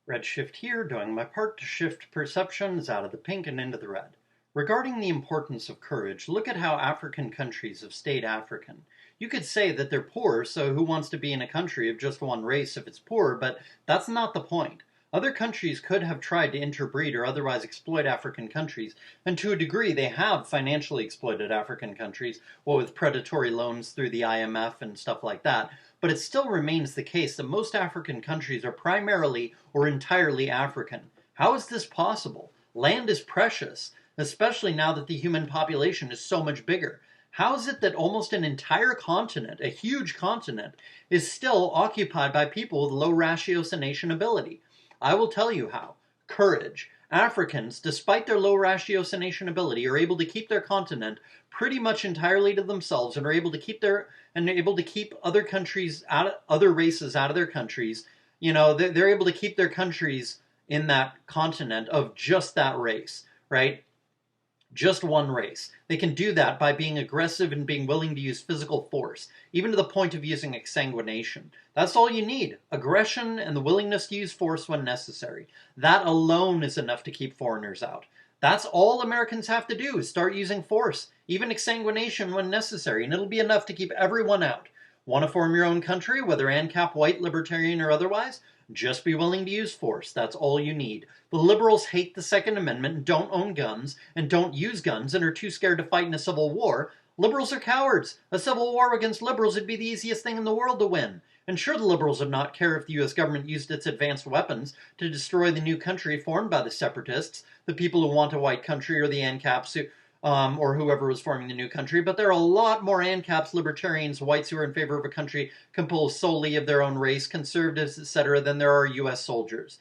Redshift here, doing my part to shift perceptions out of the pink and into the red. Regarding the importance of courage, look at how African countries have stayed African. You could say that they're poor, so who wants to be in a country of just one race if it's poor, but that's not the point. Other countries could have tried to interbreed or otherwise exploit African countries, and to a degree they have financially exploited African countries, with predatory loans through the IMF and stuff like that. But it still remains the case that most African countries are primarily or entirely African. How is this possible? Land is precious, especially now that the human population is so much bigger. How is it that almost an entire continent, a huge continent, is still occupied by people with low ratiocination ability? I will tell you how. Courage. Africans, despite their low ratiocination ability, are able to keep their continent pretty much entirely to themselves and are able to keep other countries other races out of their countries. They're able to keep their countries in that continent of just that race, right? Just one race. They can do that by being aggressive and being willing to use physical force, even to the point of using exsanguination. That's all you need. Aggression and the willingness to use force when necessary. That alone is enough to keep foreigners out. That's all Americans have to do, is start using force, even exsanguination when necessary, and it'll be enough to keep everyone out. Want to form your own country, whether ANCAP, white, libertarian, or otherwise? Just be willing to use force. That's all you need. The liberals hate the Second Amendment and don't own guns and don't use guns and are too scared to fight in a civil war. Liberals are cowards. A civil war against liberals would be the easiest thing in the world to win. And sure, the liberals would not care if the U.S. government used its advanced weapons to destroy the new country formed by the separatists, the people who want a white country, or the ANCAPs, or whoever was forming the new country. But there are a lot more ANCAPs, libertarians, whites who are in favor of a country composed solely of their own race, conservatives, etc., than there are U.S. soldiers.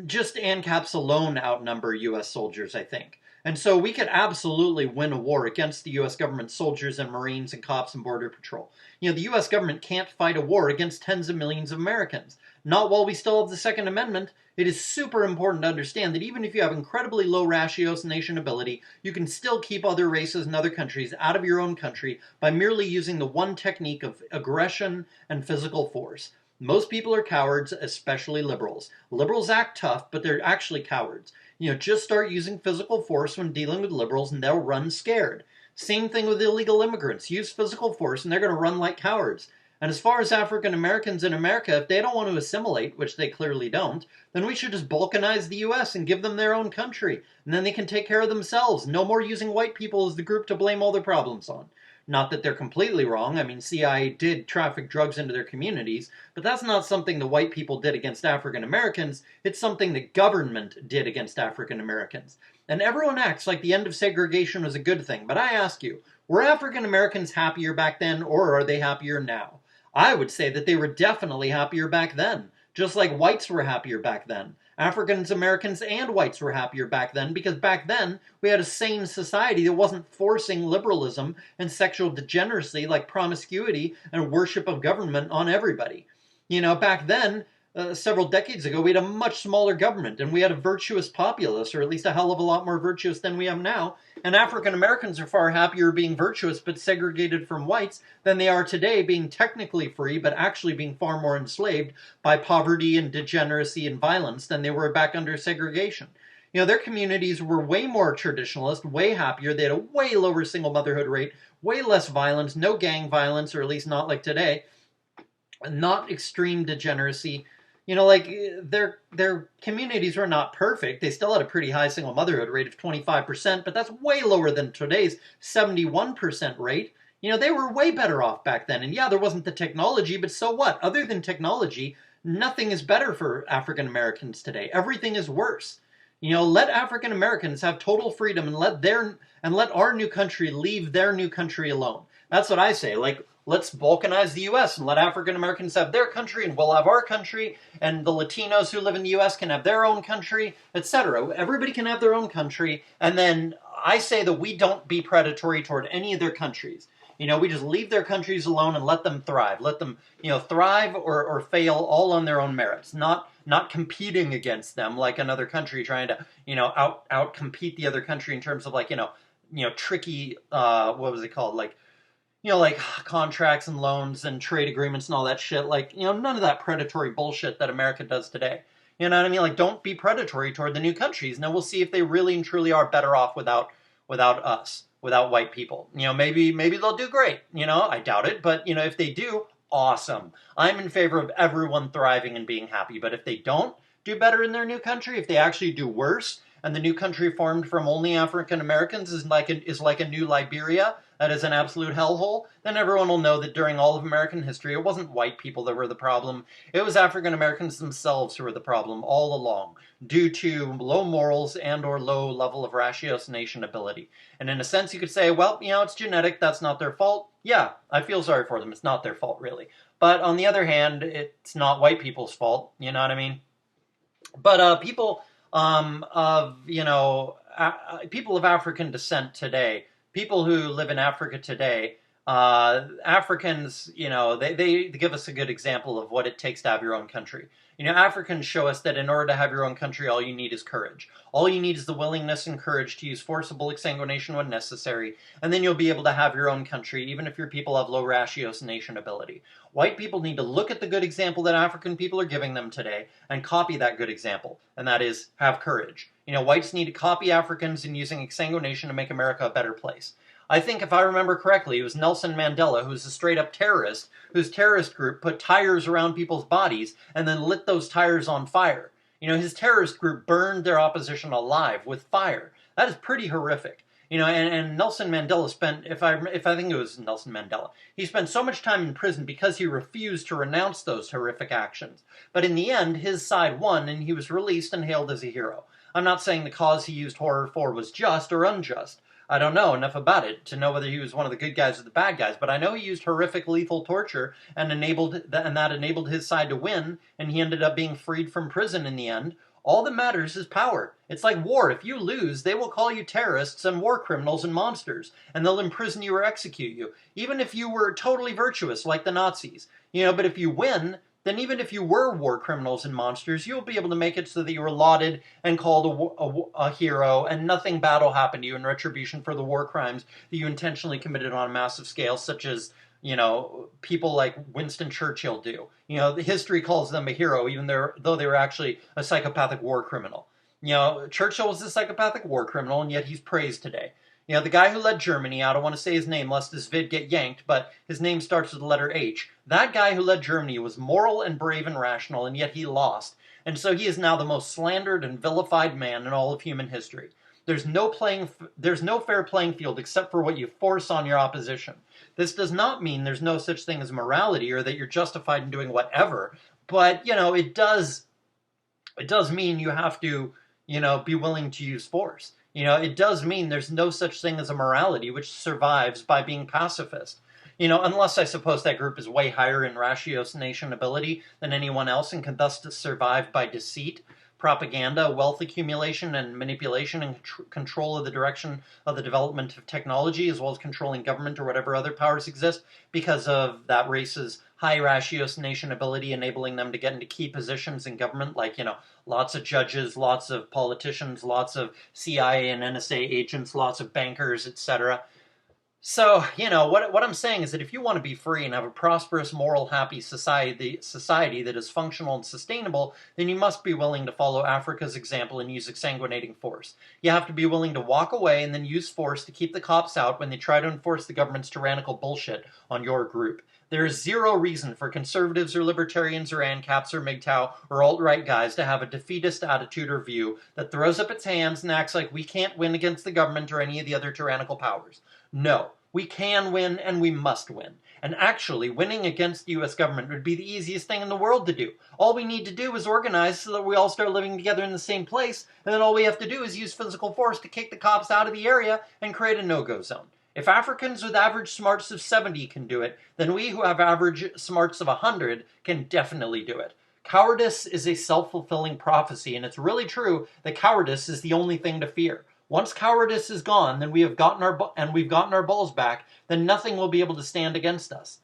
Just ANCAPs alone outnumber U.S. soldiers, I think. And so we could absolutely win a war against the U.S. government soldiers and Marines and cops and Border Patrol. The U.S. government can't fight a war against tens of millions of Americans. Not while we still have the Second Amendment. It is super important to understand that even if you have incredibly low ratiocination ability, you can still keep other races and other countries out of your own country by merely using the one technique of aggression and physical force. Most people are cowards, especially liberals. Liberals act tough, but they're actually cowards. Just start using physical force when dealing with liberals and they'll run scared. Same thing with illegal immigrants. Use physical force and they're going to run like cowards. And as far as African Americans in America, if they don't want to assimilate, which they clearly don't, then we should just balkanize the U.S. and give them their own country. And then they can take care of themselves. No more using white people as the group to blame all their problems on. Not that they're completely wrong. I mean, CIA did traffic drugs into their communities, but that's not something the white people did against African Americans. It's something the government did against African Americans. And everyone acts like the end of segregation was a good thing. But I ask you, were African Americans happier back then, or are they happier now? I would say that they were definitely happier back then, just like whites were happier back then. African Americans and whites were happier back then because back then we had a sane society that wasn't forcing liberalism and sexual degeneracy like promiscuity and worship of government on everybody. Back then, several decades ago, we had a much smaller government and we had a virtuous populace, or at least a hell of a lot more virtuous than we have now. And African Americans are far happier being virtuous but segregated from whites than they are today being technically free but actually being far more enslaved by poverty and degeneracy and violence than they were back under segregation. Their communities were way more traditionalist, way happier. They had a way lower single motherhood rate, way less violence, no gang violence, or at least not like today, not extreme degeneracy. Their communities were not perfect. They still had a pretty high single motherhood rate of 25%, but that's way lower than today's 71% rate. They were way better off back then. And yeah, there wasn't the technology, but so what? Other than technology, nothing is better for African Americans today. Everything is worse. Let African Americans have total freedom and let our new country leave their new country alone. That's what I say. Let's balkanize the U.S. and let African Americans have their country and we'll have our country, and the Latinos who live in the U.S. can have their own country, etc. Everybody can have their own country, and then I say that we don't be predatory toward any of their countries. We just leave their countries alone and let them thrive. Let them, thrive or fail all on their own merits, not competing against them like another country trying to, out compete the other country in terms of tricky, what was it called? Like contracts and loans and trade agreements and all that shit. None of that predatory bullshit that America does today. You know what I mean? Like, don't be predatory toward the new countries. Now we'll see if they really and truly are better off without us, without white people. You know, maybe they'll do great. You know, I doubt it, but you know, if they do, awesome. I'm in favor of everyone thriving and being happy. But if they don't do better in their new country, if they actually do worse, and the new country formed from only African Americans is like a new Liberia that is an absolute hellhole, then everyone will know that during all of American history, it wasn't white people that were the problem. It was African Americans themselves who were the problem all along, due to low morals and or low level of ratiocination ability. And in a sense, you could say, well, you know, it's genetic. That's not their fault. Yeah, I feel sorry for them. It's not their fault, really. But on the other hand, it's not white people's fault. You know what I mean? But people people of African descent today, people who live in Africa today, Africans, you know, they give us a good example of what it takes to have your own country. You know, Africans show us that in order to have your own country, all you need is courage. All you need is the willingness and courage to use forcible exsanguination when necessary, and then you'll be able to have your own country, even if your people have low ratiocination ability. White people need to look at the good example that African people are giving them today and copy that good example, and that is have courage. You know, whites need to copy Africans in using exsanguination to make America a better place. I think, if I remember correctly, it was Nelson Mandela, who was a straight-up terrorist, whose terrorist group put tires around people's bodies and then lit those tires on fire. You know, his terrorist group burned their opposition alive with fire. That is pretty horrific. You know, and Nelson Mandela spent, if I think it was Nelson Mandela, he spent so much time in prison because he refused to renounce those horrific actions. But in the end, his side won, and he was released and hailed as a hero. I'm not saying the cause he used horror for was just or unjust. I don't know enough about it to know whether he was one of the good guys or the bad guys, but I know he used horrific lethal torture and that enabled his side to win, and he ended up being freed from prison in the end. All that matters is power. It's like war. If you lose, they will call you terrorists and war criminals and monsters, and they'll imprison you or execute you, even if you were totally virtuous like the Nazis. You know, but if you win, then even if you were war criminals and monsters, you'll be able to make it so that you were lauded and called a hero, and nothing bad will happen to you in retribution for the war crimes that you intentionally committed on a massive scale, such as, you know, people like Winston Churchill do. You know, the history calls them a hero, even though they were actually a psychopathic war criminal. You know, Churchill was a psychopathic war criminal, and yet he's praised today. You know, the guy who led Germany, I don't want to say his name lest his vid get yanked, but his name starts with the letter H. That guy who led Germany was moral and brave and rational, and yet he lost. And so he is now the most slandered and vilified man in all of human history. There's no fair playing field except for what you force on your opposition. This does not mean there's no such thing as morality or that you're justified in doing whatever, but, you know, it does mean you have to, you know, be willing to use force. You know, it does mean there's no such thing as a morality which survives by being pacifist. You know, unless I suppose that group is way higher in ratiocination ability than anyone else and can thus survive by deceit, propaganda, wealth accumulation, and manipulation and control of the direction of the development of technology, as well as controlling government or whatever other powers exist, because of that race's high ratiocination ability, enabling them to get into key positions in government, like, you know, lots of judges, lots of politicians, lots of CIA and NSA agents, lots of bankers, etc. So, you know, what I'm saying is that if you want to be free and have a prosperous, moral, happy society that is functional and sustainable, then you must be willing to follow Africa's example and use exsanguinating force. You have to be willing to walk away and then use force to keep the cops out when they try to enforce the government's tyrannical bullshit on your group. There is zero reason for conservatives or libertarians or ANCAPs or MGTOW or alt-right guys to have a defeatist attitude or view that throws up its hands and acts like we can't win against the government or any of the other tyrannical powers. No, we can win and we must win. And actually, winning against the U.S. government would be the easiest thing in the world to do. All we need to do is organize so that we all start living together in the same place, and then all we have to do is use physical force to kick the cops out of the area and create a no-go zone. If Africans with average smarts of 70 can do it, then we who have average smarts of 100 can definitely do it. Cowardice is a self-fulfilling prophecy, and it's really true that cowardice is the only thing to fear. Once cowardice is gone, then we've gotten our balls back, then nothing will be able to stand against us.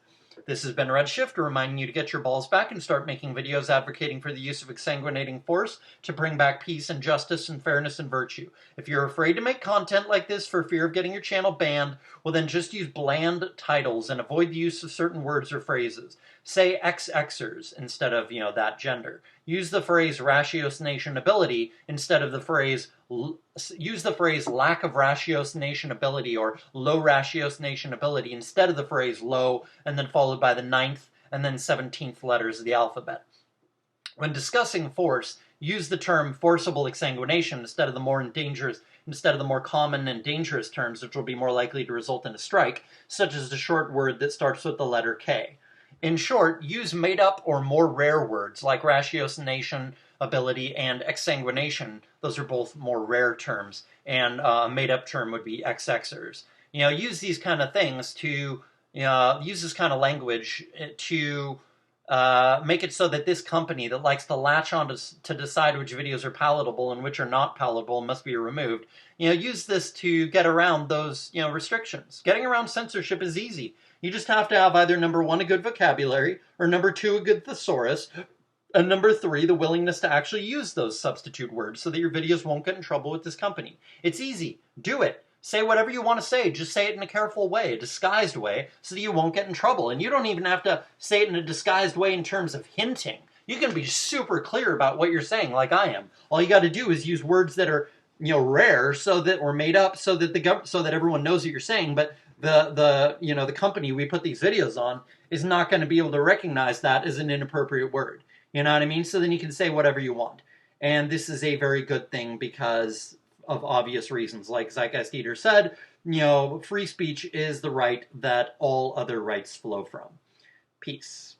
This has been Redshift, reminding you to get your balls back and start making videos advocating for the use of exsanguinating force to bring back peace and justice and fairness and virtue. If you're afraid to make content like this for fear of getting your channel banned, well then just use bland titles and avoid the use of certain words or phrases. Say XXers instead of, that gender. Use the phrase ratiocination ability instead of the phrase, use the phrase lack of ratiocination ability or low ratiocination ability instead of the phrase low and then followed by the 9th and then 17th letters of the alphabet. When discussing force, use the term forcible exsanguination instead of the more common and dangerous terms which will be more likely to result in a strike, such as the short word that starts with the letter K. In short, use made-up or more rare words like ratiocination ability and exsanguination. Those are both more rare terms, and a made-up term would be XXers. Use these kind of things to, use this kind of language to make it so that this company that likes to latch on to decide which videos are palatable and which are not palatable and must be removed, use this to get around those, restrictions. Getting around censorship is easy. You just have to have either number 1, a good vocabulary, or number 2, a good thesaurus, and number 3, the willingness to actually use those substitute words so that your videos won't get in trouble with this company. It's easy. Do it. Say whatever you want to say. Just say it in a careful way, a disguised way, so that you won't get in trouble. And you don't even have to say it in a disguised way in terms of hinting. You can be super clear about what you're saying, like I am. All you got to do is use words that are, rare, so that or made up, so that everyone knows what you're saying. But the company we put these videos on is not going to be able to recognize that as an inappropriate word. You know what I mean? So then you can say whatever you want. And this is a very good thing because of obvious reasons. Like Zeitgeist Eater said, free speech is the right that all other rights flow from. Peace.